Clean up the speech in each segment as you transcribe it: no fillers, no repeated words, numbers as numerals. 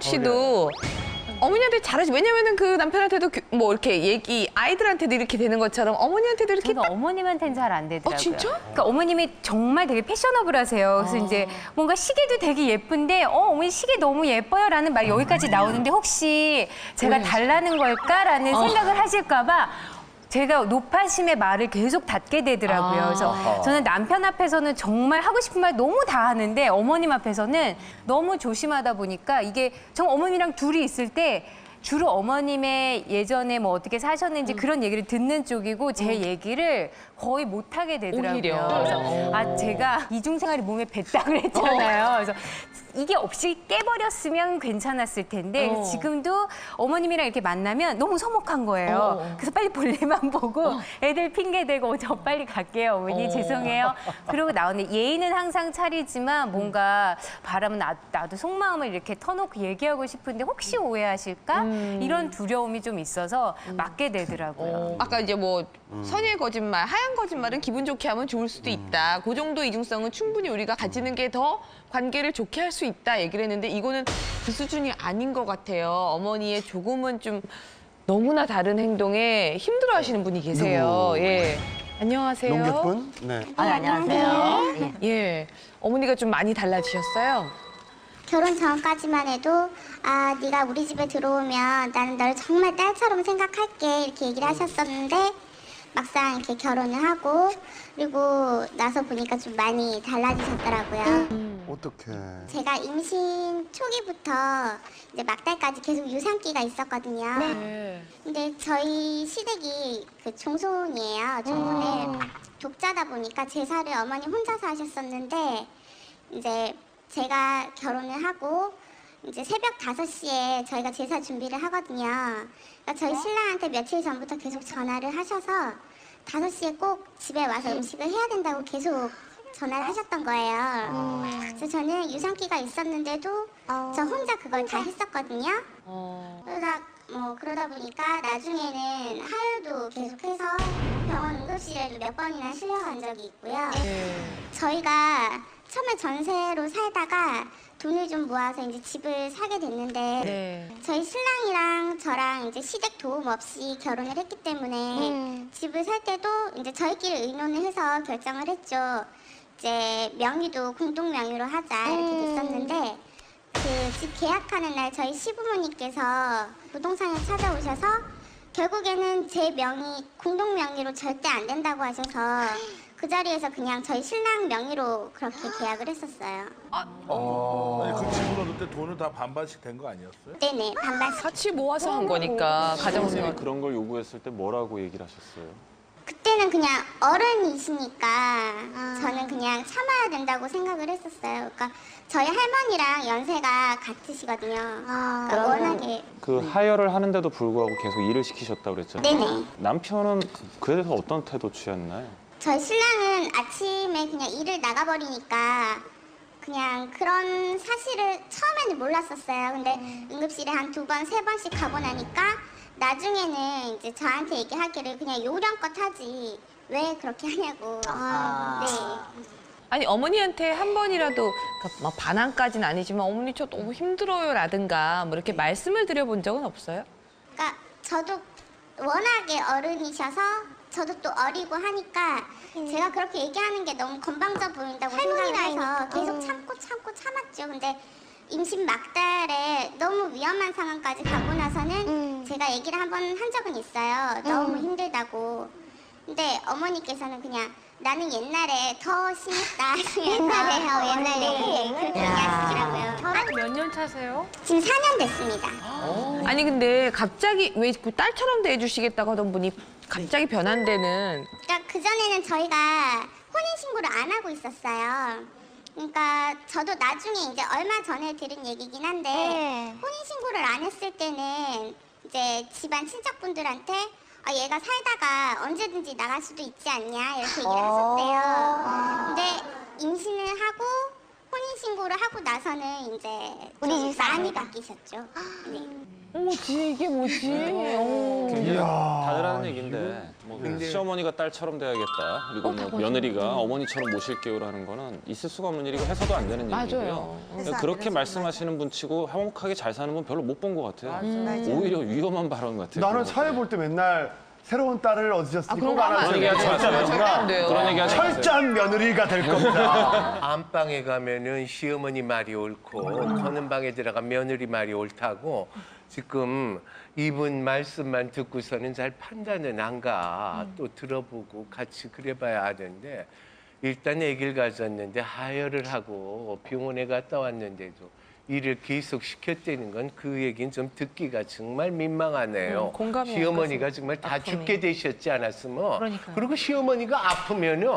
씨도 어머니한테 잘하지. 왜냐면은 그 남편한테도 뭐 이렇게 아이들한테도 이렇게 되는 것처럼 어머니한테도 이렇게 저는 어머님한테는 잘 안 되더라고요. 진짜? 그러니까 어머님이 정말 되게 패셔너블하세요. 그래서 이제 뭔가 시계도 되게 예쁜데 어머니 시계 너무 예뻐요라는 말이 여기까지 나오는데 혹시 제가 달라는 걸까라는 생각을 하실까 봐 제가 노파심의 말을 계속 닫게 되더라고요. 그래서 저는 남편 앞에서는 정말 하고 싶은 말 너무 다 하는데 어머님 앞에서는 너무 조심하다 보니까 이게 정말 어머님이랑 둘이 있을 때 주로 어머님의 예전에 뭐 어떻게 사셨는지 그런 얘기를 듣는 쪽이고 제 얘기를 거의 못 하게 되더라고요. 오히려. 그래서 제가 이중생활이 몸에 뱄다고 했잖아요. 그래서 이게 없이 깨버렸으면 괜찮았을 텐데 지금도 어머님이랑 이렇게 만나면 너무 서먹한 거예요. 그래서 빨리 볼일만 보고 애들 핑계 대고 저 빨리 갈게요. 어머니 죄송해요. 그러고 나오는데 예의는 항상 차리지만 뭔가 바라면 나도 속마음을 이렇게 터놓고 얘기하고 싶은데 혹시 오해하실까? 이런 두려움이 좀 있어서 맞게 되더라고요. 아까 이제 뭐 선의의 거짓말, 하얀 거짓말은 기분 좋게 하면 좋을 수도 있다. 그 정도 이중성은 충분히 우리가 가지는 게 더 관계를 좋게 할 수 있다 얘기를 했는데 이거는 그 수준이 아닌 것 같아요. 어머니의 조금은 좀 너무나 다른 행동에 힘들어하시는 분이 계세요. 예. 안녕하세요. 농객분? 네. 안녕하세요. 예. 어머니가 좀 많이 달라지셨어요? 결혼 전까지만 해도 네가 우리 집에 들어오면 나는 널 정말 딸처럼 생각할게 이렇게 얘기를 하셨었는데 막상 이렇게 결혼을 하고 그리고 나서 보니까 좀 많이 달라지셨더라고요. 어떻게? 제가 임신 초기부터 이제 막달까지 계속 유산기가 있었거든요. 네. 근데 저희 시댁이 그 종손이에요. 종손을 독자다 보니까 제사를 어머니 혼자서 하셨었는데 이제 제가 결혼을 하고 이제 새벽 5시에 저희가 제사 준비를 하거든요. 그러니까 저희 신랑한테 며칠 전부터 계속 전화를 하셔서 5시에 꼭 집에 와서 음식을 해야 된다고 계속 전화를 하셨던 거예요. 그래서 저는 유산기가 있었는데도 저 혼자 그걸 다 했었거든요. 그러다 보니까 나중에는 하혈도 계속해서 병원 응급실에도 몇 번이나 실려간 적이 있고요. 저희가 처음에 전세로 살다가 돈을 좀 모아서 이제 집을 사게 됐는데 저희 신랑이랑 저랑 이제 시댁 도움 없이 결혼을 했기 때문에 집을 살 때도 이제 저희끼리 의논을 해서 결정을 했죠. 이제 명의도 공동 명의로 하자 이렇게 됐었는데 그 집 계약하는 날 저희 시부모님께서 부동산을 찾아오셔서 결국에는 제 명의 공동 명의로 절대 안 된다고 하셔서 그 자리에서 그냥 저희 신랑 명의로 그렇게 계약을 했었어요. 아니, 그 집을 얻을 때 돈을 다 반반씩 된 거 아니었어요? 네네, 반반씩. 같이 모아서 한 거니까 가정생활. 선생님이 그런 걸 요구했을 때 뭐라고 얘기를 하셨어요? 그때는 그냥 어른이시니까 저는 그냥 참아야 된다고 생각을 했었어요. 그러니까 저희 할머니랑 연세가 같으시거든요. 그러니까 워낙에. 그 하혈을 하는데도 불구하고 계속 일을 시키셨다고 그랬잖아요. 네네. 남편은 그에 대해서 어떤 태도 취했나요? 저희 신랑은 아침에 그냥 일을 나가버리니까 그냥 그런 사실을 처음에는 몰랐었어요. 근데 응급실에 한 2번, 3번씩 가고 나니까 나중에는 이제 저한테 얘기하기를 그냥 요령껏 하지 왜 그렇게 하냐고. 네. 아니 어머니한테 한 번이라도 그러니까 막 반항까지는 아니지만 어머니 저 너무 힘들어요라든가 뭐 이렇게 말씀을 드려본 적은 없어요? 그러니까 저도 워낙에 어른이셔서 저도 또 어리고 하니까 제가 그렇게 얘기하는 게 너무 건방져 보인다고 생각을 해서 계속 참고 참았죠. 근데 임신 막달에 너무 위험한 상황까지 가고 나서는 제가 얘기를 한 번 한 적은 있어요. 너무 힘들다고. 근데 어머니께서는 그냥 나는 옛날에 더 심했다. 옛날에 그렇게 얘기하시더라고요. 결혼 몇 년 차세요? 지금 4년 됐습니다. 아니 근데 갑자기 왜 그 딸처럼 대해주시겠다고 하던 분이 갑자기 변한 데는 그러니까 그전에는 저희가 혼인신고를 안 하고 있었어요. 그러니까 저도 나중에 이제 얼마 전에 들은 얘기긴 한데 혼인신고를 안 했을 때는 이제 집안 친척분들한테 얘가 살다가 언제든지 나갈 수도 있지 않냐 이렇게 얘기를 하셨대요. 근데 임신을 하고 혼인 신고를 하고 나서는 이제 우리 집 많이 바뀌셨죠. 네. 어머, 이게 뭐지? 어. 다들 하는 얘기인데 뭐 시어머니가 딸처럼 돼야겠다. 그리고 뭐 며느리가 어머니처럼 모실게요라는 거는 있을 수가 없는 일이고 해서도 안 되는 맞아요. 얘기고요. 해서 안 그렇게 되는 말씀하시는 분 치고 화목하게 잘 사는 분 별로 못 본 것 같아요. 오히려 위험한 발언 같아요. 나는 그런 사회 것들이. 볼 때 맨날 새로운 딸을 얻으셨으니 그런 꼭 거 하면 안 알아주세요. 돼요. 절대 안 철저한 안 돼요. 그런 얘기 하지 마세요. 철저한 며느리가 될 겁니다. 안방에 가면은 시어머니 말이 옳고 거는 방에 들어가면 며느리 말이 옳다고 지금 이분 말씀만 듣고서는 잘 판단은 안 가. 또 들어보고 같이 그래봐야 하는데 일단 아기를 가졌는데 하혈을 하고 병원에 갔다 왔는데도 일을 계속 시켰다는 건 그 얘기는 좀 듣기가 정말 민망하네요. 공감이 시어머니가 정말 다 아픔이. 죽게 되셨지 않았으면 그러니까요. 그리고 시어머니가 아프면은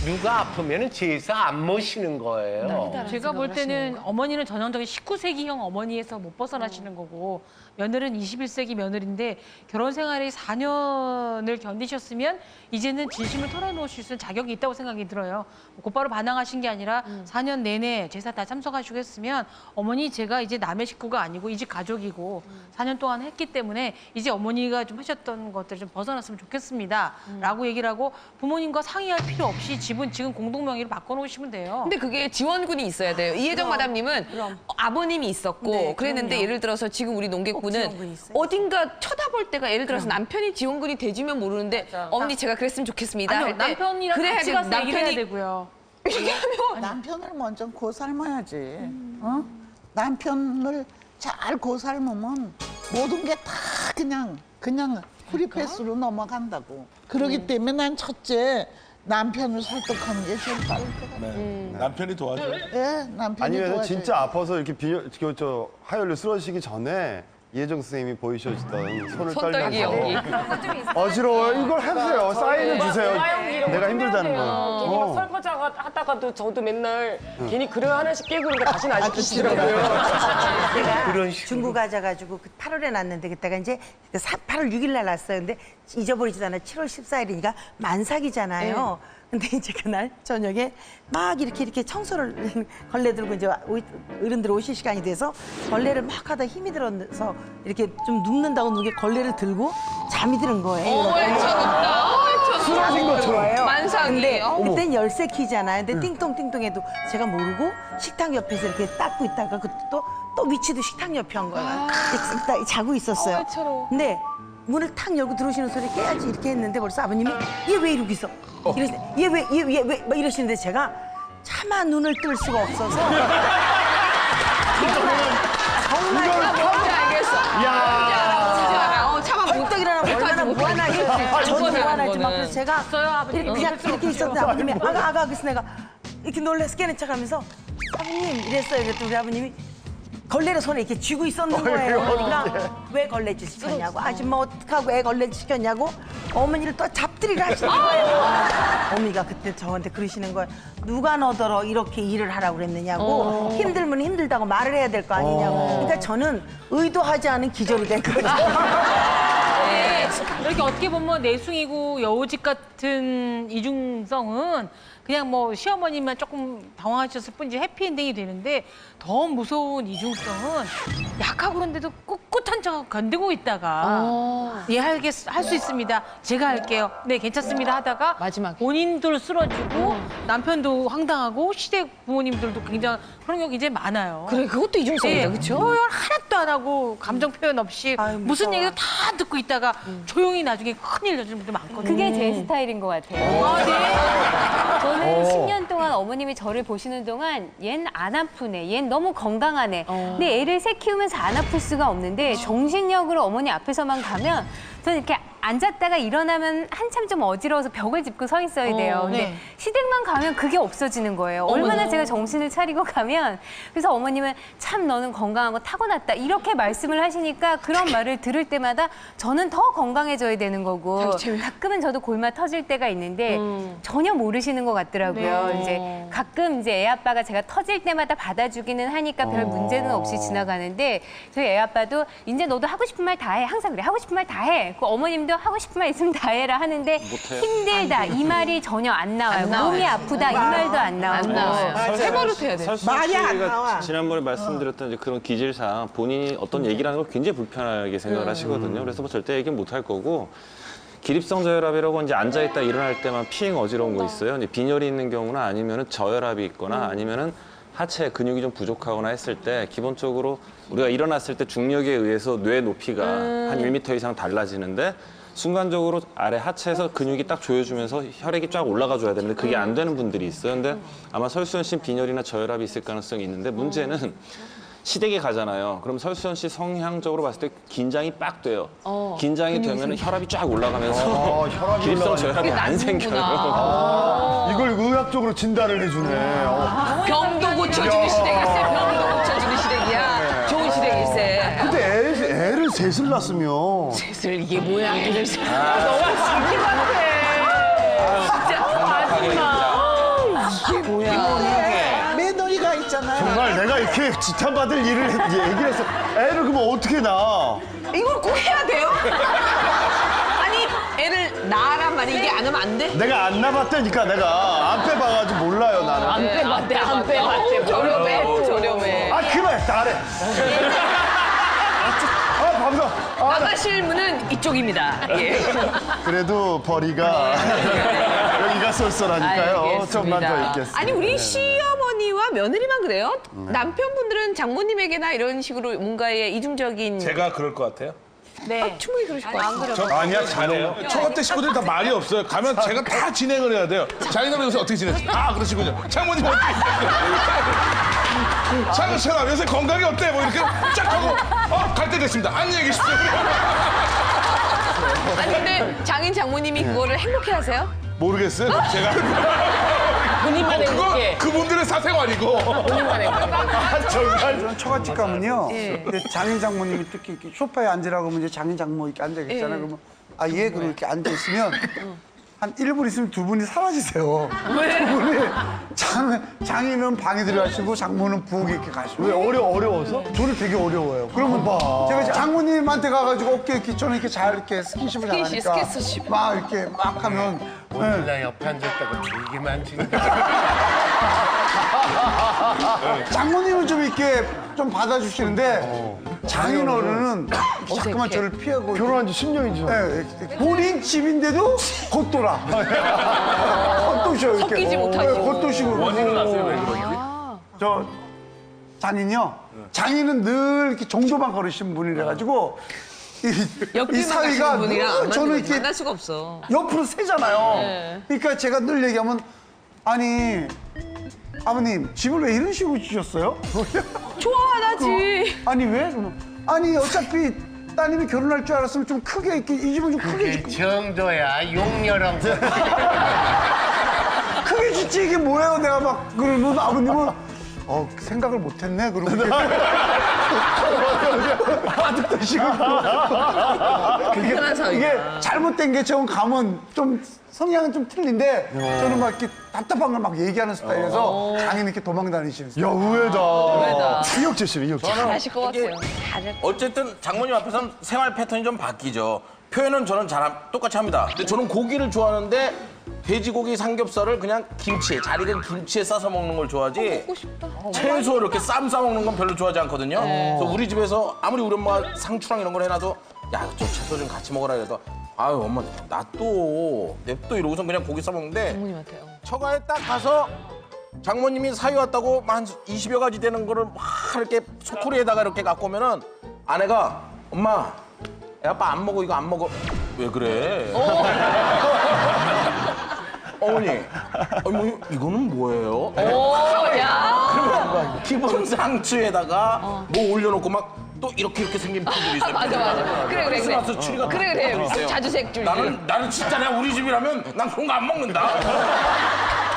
누가 아프면은 제사 안 모시는 거예요. 제가 볼 때는 어머니는 전형적인 19세기형 어머니에서 못 벗어나시는 거고 며느리는 21세기 며느리인데 결혼 생활이 4년을 견디셨으면 이제는 진심을 털어놓으실 수 있는 자격이 있다고 생각이 들어요. 곧바로 반항하신 게 아니라 4년 내내 제사 다 참석하시고 했으면 어머니 제가 이제 남의 식구가 아니고 이 집 가족이고 4년 동안 했기 때문에 이제 어머니가 좀 하셨던 것들을 좀 벗어났으면 좋겠습니다. 라고 얘기를 하고 부모님과 상의할 필요 없이 집은 지금 공동명의로 바꿔놓으시면 돼요. 근데 그게 지원군이 있어야 돼요. 이혜정 마담님은 아버님이 있었고 네, 그랬는데 그럼요. 예를 들어서 지금 우리 지원군이 농객분은 있어요. 어딘가 쳐다볼 때가 예를 들어서 남편이 지원군이 돼주면 모르는데 어머니 제가 그랬으면 좋겠습니다. 아니요, 할 때 남편이랑 그래야 같이 돼요. 가서 얘기를 해야 되고요. 남편을 먼저 고 삶아야지. 어? 남편을 잘 고 삶으면 모든 게 다 그냥 프리패스로 넘어간다고. 그렇기 때문에 난 첫째 남편을 설득하는 게 제일 빠를 것 같아. 남편이 도와줘요. 예, 남편이 아니면 도와줘요. 진짜 아파서 이렇게 저 하혈로 쓰러지기 전에 이혜정 선생님이 보이셔주던 손을 손떨기 연기. 떨면서 어지러워요. 이걸 해주세요. 사인을 주세요. 내가 힘들다는 거. 괜히 막 설거지 하다가도 저도 맨날 괜히 그릇 하나씩 깨고 그러니까 다시는 안 시키시더라고요. 그런 식으로. 중국 가져가지고 그 8월에 났는데 그때가 이제 8월 6일 날 났어요. 근데 잊어버리지도 않아. 7월 14일이니까 만삭이잖아요. 근데 이제 그날 저녁에 막 이렇게 청소를 걸레 들고 이제 어른들 오실 시간이 돼서 걸레를 막 하다 힘이 들어서 이렇게 좀 눕는다고 누게 걸레를 들고 잠이 드는 거예요. 쓰러진 것처럼. 만삭이. 근데 어머. 그땐 열쇠 키잖아요. 근데 띵동띵동해도 제가 모르고 식탁 옆에서 이렇게 닦고 있다가 또 위치도 식탁 옆에 한 거예요. 딱 자고 있었어요. 근데 문을 탁 열고 들어오시는 소리 깨야지 이렇게 했는데 벌써 아버님이 얘 왜 이러고 있어? 얘 왜 막 이러시는데 제가 차마 눈을 뜰 수가 없어서 정말 뭔지 알겠어. 야. 차마 못 벌떡 일어나면 얼마나 무한하게 저도 거는. 무한하지만 그래서 제가 있어요, 아버님. 그냥 이렇게 있었는데 아버님이 아가 그래서 내가 이렇게 놀라서 깨는 척하면서 아버님 이랬어요. 그랬더니 우리 아버님이 걸레를 손에 이렇게 쥐고 있었는 거예요. 그러니까 왜 걸레질 시켰냐고. 아줌마 어떡하고 애 걸레질 시켰냐고. 어머니를 또 잡들이를 하시는 거예요. 어머니가 그때 저한테 그러시는 거예요. 누가 너더러 이렇게 일을 하라고 그랬느냐고. 힘들면 힘들다고 말을 해야 될 거 아니냐고. 그러니까 저는 의도하지 않은 기절이 된 거죠. 이렇게 어떻게 보면 내숭이고 여우집 같은 이중성은 그냥 뭐 시어머님만 조금 당황하셨을 뿐이지 해피엔딩이 되는데 더 무서운 이중성은 약하고 그런데도 꿋꿋한 척 견디고 있다가 예, 할 수 있습니다. 제가 할게요. 네, 괜찮습니다 하다가 마지막에. 본인도 쓰러지고 남편도 황당하고 시댁 부모님들도 굉장히 그런 경우 굉장히 많아요. 그래, 그것도 이중성이다, 그렇죠? 표현 하나도 안 하고 감정 표현 없이 아유, 무슨 무서워. 얘기도 다 듣고 있다가 조용히 나중에 큰일 나는 분들 많거든요. 그게 제 스타일인 것 같아요. 아, 네. 저는 10년 동안 어머님이 저를 보시는 동안 얜 안 아프네, 얜 너무 건강하네. 근데 애를 새 키우면서 안 아플 수가 없는데 정신력으로 어머니 앞에서만 가면 저는 이렇게 앉았다가 일어나면 한참 좀 어지러워서 벽을 짚고 서 있어야 돼요. 근데 네. 시댁만 가면 그게 없어지는 거예요. 얼마나 제가 정신을 차리고 가면. 그래서 어머님은 참 너는 건강하고 타고났다 이렇게 말씀을 하시니까 그런 말을 들을 때마다 저는 더 건강해져야 되는 거고 가끔은 저도 골마 터질 때가 있는데 전혀 모르시는 것 같더라고요. 네. 이제 가끔 이제 애 아빠가 제가 터질 때마다 받아주기는 하니까 별 문제는 없이 지나가는데 저희 애 아빠도 이제 너도 하고 싶은 말 다 해. 항상 그래. 하고 싶은 말 다 해. 그 어머님도 그래도 하고 싶은 말 있으면 다 해라 하는데 못해요. 힘들다 이 말이 전혀 안 나와요. 몸이 아프다 이 말도 안 나오고. 안 나와요. 세버릇 해야 돼. 설수연 말이 안 씨가 나와. 지난번에 말씀드렸던 이제 그런 기질상 본인이 어떤 얘기를 하는 걸 굉장히 불편하게 생각을 하시거든요. 그래서 뭐 절대 얘기는 못 할 거고 기립성 저혈압이라고 이제 앉아있다 일어날 때만 피행 어지러운 거 있어요. 이제 빈혈이 있는 경우나 아니면은 저혈압이 있거나 아니면은 하체 근육이 좀 부족하거나 했을 때 기본적으로 우리가 일어났을 때 중력에 의해서 뇌 높이가 한 1m 이상 달라지는데 순간적으로 아래 하체에서 근육이 딱 조여주면서 혈액이 쫙 올라가 줘야 되는데 그게 안 되는 분들이 있어요. 근데 아마 설수연 씨 빈혈이나 저혈압이 있을 가능성이 있는데 문제는 시댁에 가잖아요. 그럼 설수연 씨 성향적으로 봤을 때 긴장이 빡 돼요. 긴장이 되면 혈압이 쫙 올라가면서 혈압이 기립성 올라가니까. 저혈압이 안 생겨요. 이걸 의학적으로 진단을 해주네. 병도 고쳐주는 시댁일세. 병도 고쳐주는 시댁이야. 좋은 시댁일세. 근데 애를 셋을 낳았으면 셋을 이게 뭐야? 애들 셋. 너가 진짜 같아. 진짜 이게 뭐야? 며느리가 있잖아요. 정말 내가 이렇게 지탄받을 일을 얘기를 했어. 애를 그러면 어떻게 낳아? 이걸 꼭 해야 돼요? 아니 애를 낳아란 말이 이게 안 하면 안 돼? 내가 안 낳았다니까 내가 안 빼봐가지고 몰라요 나는. 안 빼봤대. 저렴해. 저렴해. 아 그만 나래. 아 방금. 나가실 문은 이쪽입니다. 예. 그래도 벌이가 여기가 쏠쏠하니까요. 알겠습니다. 좀만 더 있겠습니다. 아니 우리 시어머니와 며느리만 그래요? 남편분들은 장모님에게나 이런 식으로 뭔가의 이중적인 제가 그럴 것 같아요. 네. 충분히 그러실 것 같아요. 아니야, 잘해요. 처갓대 식구들 다 말이 없어요. 가면 제가 다 진행을 해야 돼요. 자기는 요새 어떻게 지냈어요? 아, 그러시군요. 장모님 어떻게 지냈어요? 장모님 요새 건강이 어때? 뭐 이렇게 쫙 하고 갈 때 됐습니다. 안녕히 계십시오. 아니 근데 장인 장모님이 그거를 행복해하세요? 모르겠어요. 제가 본인만 행복해. 그분들의 사생활이고. 본인만 행복해. 저는 처갓집 가면요. 예. 근데 장인 장모님이 특히 이렇게 소파에 앉으라고 하면 이제 장인 장모 이렇게 앉아 계시잖아요. 그러면 아 예 그럼 이렇게 앉아 있으면 한 1분 있으면 두 분이 사라지세요. 왜? 두 분이 장인은 방에 들어가시고 장모는 부엌에 이렇게 가시고. 왜 어려워서? 저는 되게 어려워요. 그러면 제가 이제 장모님한테 가가지고 어깨 이렇게 저는 이렇게 잘 이렇게 스킨십을 잘하니까 스킨십. 막 이렇게 막 하면 몰라 옆에 앉았다고 되게 많으니까. 장모님은 좀 이렇게 좀 받아주시는데 장인어른은 자꾸만 저를 피하고 결혼한 지 10년이죠. 네, 본인 집인데도 겉돌아. 겉도셔 이렇게. 섞이지 못하시고. 겉도시고. 원인은 아세요? 왜 그러지? 저 장인요. 장인은 늘 이렇게 정도만 걸으신 분이라 가지고 이 옆길만 사이가 가시는 분이랑 늘 저는 이렇게 만날 수가 없어. 옆으로 새잖아요. 네. 그러니까 제가 늘 얘기하면 아니 아버님 집을 왜 이런 식으로 지셨어요? 좋아하지. 아니 왜? 그러면 아니 어차피 따님이 결혼할 줄 알았으면 좀 크게 이렇게 이 집은 좀 크게 그 정도야 용렬한 거. 크게 짓지 이게 뭐예요? 내가 막 그러면 아버님은 생각을 못했네 그러고 아직도 지금 불편한 사이. 이게 잘못된 게 저는 가면 좀 성향은 좀 틀린데 저는 막 이렇게 답답한 걸 막 얘기하는 스타일이라서 장인 이렇게 도망 다니시는 야 의외다. 의외다. 이혁재씨는 이혁재. 잘하실 것 같아요. 어쨌든 장모님 앞에서는 생활 패턴이 좀 바뀌죠. 표현은 저는 똑같이 합니다. 근데 저는 고기를 좋아하는데 돼지고기 삼겹살을 그냥 김치에 잘 익은 김치에 싸서 먹는 걸 좋아하지 먹고 싶다. 채소 이렇게 쌈 싸 먹는 건 별로 좋아하지 않거든요. 그래서 우리 집에서 아무리 우리 엄마가 상추랑 이런 걸 해놔도 야 좀 채소 좀 같이 먹어라 해도 아유 엄마 놔둬 냅둬 이러고서 그냥 고기 싸 먹는데 장모님한테요. 처가에 딱 가서 장모님이 사위 왔다고 한 20여 가지 되는 거를 막 이렇게 소쿠리에다가 이렇게 갖고 오면은 아내가 엄마 애 아빠 안 먹어 이거 안 먹어 왜 그래? 어머니 뭐 이거는 뭐예요? 오, 야. 그러면 기본 상추에다가 뭐 올려놓고 막 또 이렇게 생긴 분들이 있어요. 맞아. 그래. 크리스마스 추리가 그래. 있어요. 자주색 줄. 나는 진짜 내가 우리 집이라면 난 그런 거 안 먹는다.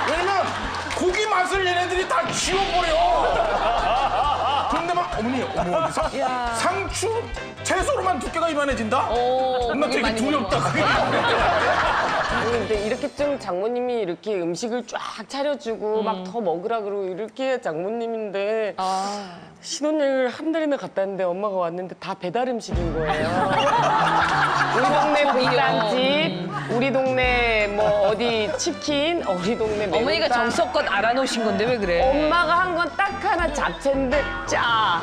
왜냐면 고기 맛을 얘네들이 다 지워버려. 그런데 막 어머니, 어머, 상추 채소로만 두께가 이만해진다? 나 되게 두렵다. 그게. 아니, 근데 이렇게 좀 장모님이 이렇게 음식을 쫙 차려주고 막 더 먹으라 그러고 이렇게 장모님인데 신혼여행을 한 달이나 갔다 왔는데 엄마가 왔는데 다 배달 음식인 거예요. 우리 동네 분단집, 우리 동네 뭐 어디 치킨, 우리 동네 매운탕. 어머니가 정성껏 알아놓으신 건데 왜 그래? 엄마가 한 건 딱 하나 잡채인데 짜.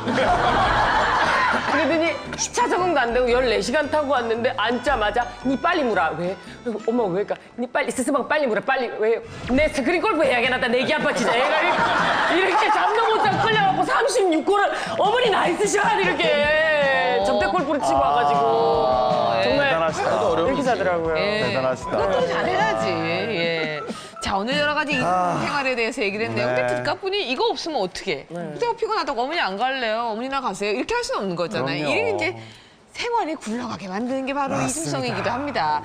그러더니 시차 적응도 안 되고 14시간 타고 왔는데 앉자마자 니 빨리 물어. 왜? 엄마 왜? 그러니까 니 빨리 스스방 빨리 물어. 빨리. 왜? 내 스크린 골프 해야겠다. 내기 아빠 진짜. 애가 이렇게 잠도 못 자고 끌려갖고 36골을 어머니 나이스 샷 이렇게 접대 골프를 치고 와가지고 정말 대단하시다. 이렇게 자더라고요. 대단하시다. 그것도 잘해야지. 예. 자, 오늘 여러 가지 생활에 대해서 얘기를 했네요. 네. 근데 듣가분이 이거 없으면 어떡해? 그때가 피곤하다고 어머니 안 갈래요. 어머니나 가세요. 이렇게 할 수는 없는 거잖아요. 그럼요. 이게 이제 생활이 굴러가게 만드는 게 바로 이중성이기도 합니다.